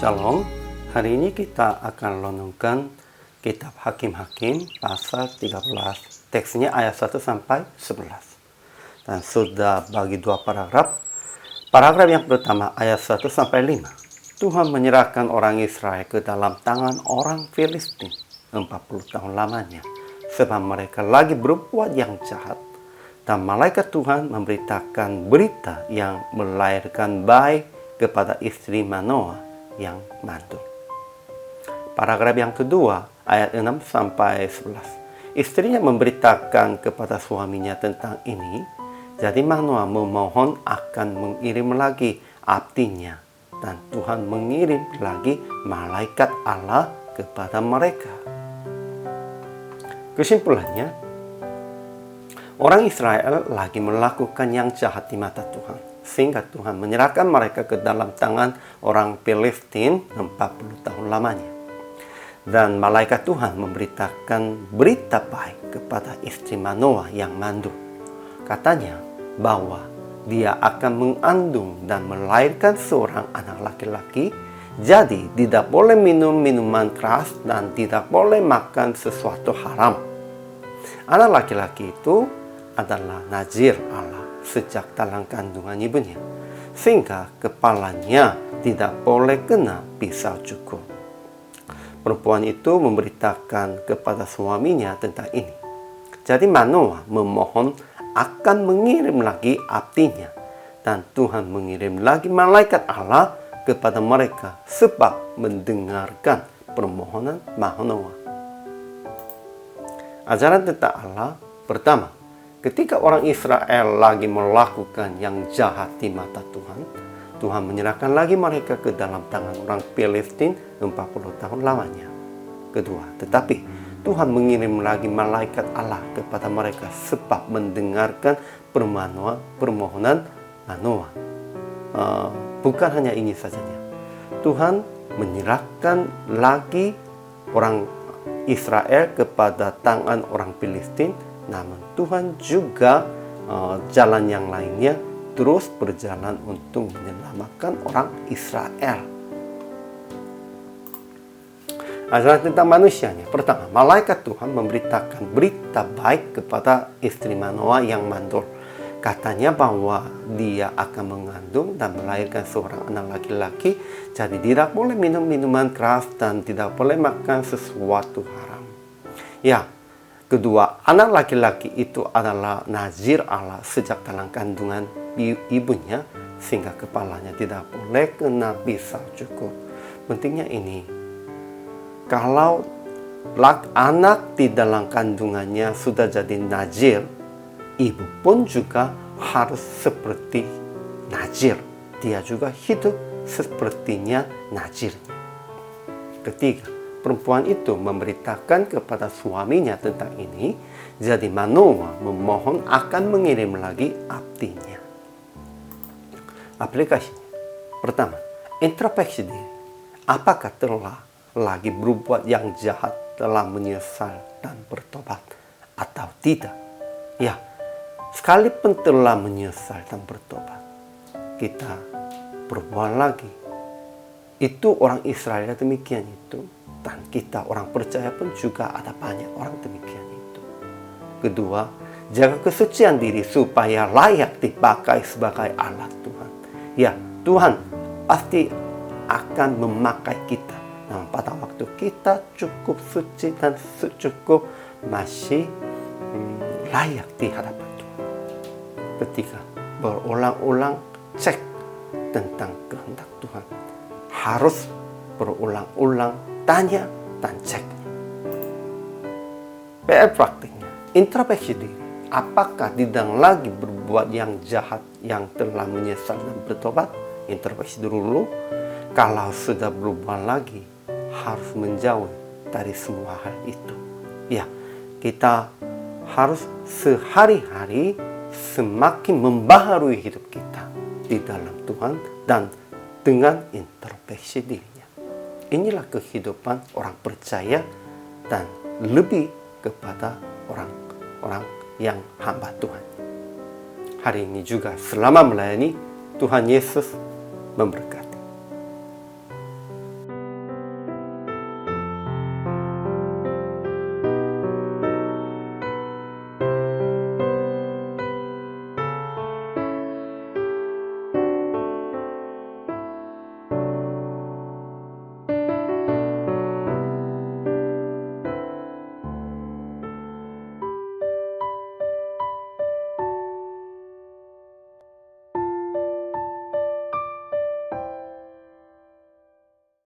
Shalom, hari ini kita akan renungkan kitab Hakim-Hakim pasal 13, teksnya ayat 1 sampai 11. Dan sudah bagi dua paragraf. Paragraf yang pertama ayat 1 sampai 5. Tuhan menyerahkan orang Israel ke dalam tangan orang Filistin 40 tahun lamanya, sebab mereka lagi berbuat yang jahat. Dan malaikat Tuhan memberitakan berita yang melahirkan bayi kepada istri Manoah yang mantul. Paragraf yang kedua, ayat 6 sampai 11. Istrinya memberitakan kepada suaminya tentang ini, jadi Manoah memohon akan mengirim lagi abdinya, dan Tuhan mengirim lagi malaikat Allah kepada mereka. Kesimpulannya, orang Israel lagi melakukan yang jahat di mata Tuhan, sehingga Tuhan menyerahkan mereka ke dalam tangan orang Filistin 40 tahun lamanya. Dan malaikat Tuhan memberitakan berita baik kepada istri Manoah yang mandul. Katanya bahwa dia akan mengandung dan melahirkan seorang anak laki-laki, jadi tidak boleh minum minuman keras dan tidak boleh makan sesuatu haram. Anak laki-laki itu adalah nazir Allah sejak dalam kandungan ibunya, sehingga kepalanya tidak boleh kena pisau cukur. Perempuan itu memberitakan kepada suaminya tentang ini. Jadi Manoah memohon akan mengirim lagi abdinya, dan Tuhan mengirim lagi malaikat Allah kepada mereka sebab mendengarkan permohonan Manoah. Ajaran tentang Allah pertama, ketika orang Israel lagi melakukan yang jahat di mata Tuhan, Tuhan menyerahkan lagi mereka ke dalam tangan orang Filistin 40 tahun lamanya. Kedua, tetapi Tuhan mengirim lagi malaikat Allah kepada mereka sebab mendengarkan permohonan Manoah. Bukan hanya ini sajanya. Tuhan menyerahkan lagi orang Israel kepada tangan orang Filistin, namun Tuhan juga jalan yang lainnya terus berjalan untuk menyelamatkan orang Israel. Ajaran tentang manusianya. Pertama, malaikat Tuhan memberitakan berita baik kepada istri Manoah yang mandul. Katanya bahwa dia akan mengandung dan melahirkan seorang anak laki-laki, jadi tidak boleh minum minuman keras dan tidak boleh makan sesuatu haram. Ya, kedua, anak laki-laki itu adalah nazir Allah sejak dalam kandungan ibunya, sehingga kepalanya tidak boleh kena pisau cukur. Pentingnya ini, kalau anak di dalam kandungannya sudah jadi nazir, ibu pun juga harus seperti nazir. Dia juga hidup sepertinya nazirnya. Ketiga, perempuan itu memberitakan kepada suaminya tentang ini, jadi Manoah memohon akan mengirim lagi abdinya. Aplikasinya. Pertama, introspeksi diri. Apakah telah lagi berbuat yang jahat, telah menyesal dan bertobat atau tidak? Ya, sekalipun telah menyesal dan bertobat, kita berbuat lagi. Itu orang Israel demikian itu. Dan kita orang percaya pun juga ada banyak orang demikian itu. Kedua, jaga kesucian diri supaya layak dipakai sebagai alat Tuhan. Ya, Tuhan pasti akan memakai kita. Nah, pada waktu kita cukup suci dan cukup masih layak di hadapan Tuhan. Ketiga, berulang-ulang cek tentang kehendak Tuhan. Harus berulang-ulang tanya dan cek. PR praktiknya, introspeksi diri. Apakah tidak lagi berbuat yang jahat yang telah menyesal dan bertobat? Introspeksi dulu. Kalau sudah berubah lagi, harus menjauh dari semua hal itu. Ya, kita harus sehari-hari semakin membaharui hidup kita di dalam Tuhan dan dengan introspeksi dirinya. Inilah kehidupan orang percaya dan lebih kepada orang-orang yang hamba Tuhan. Hari ini juga selama melayani, Tuhan Yesus memberkati.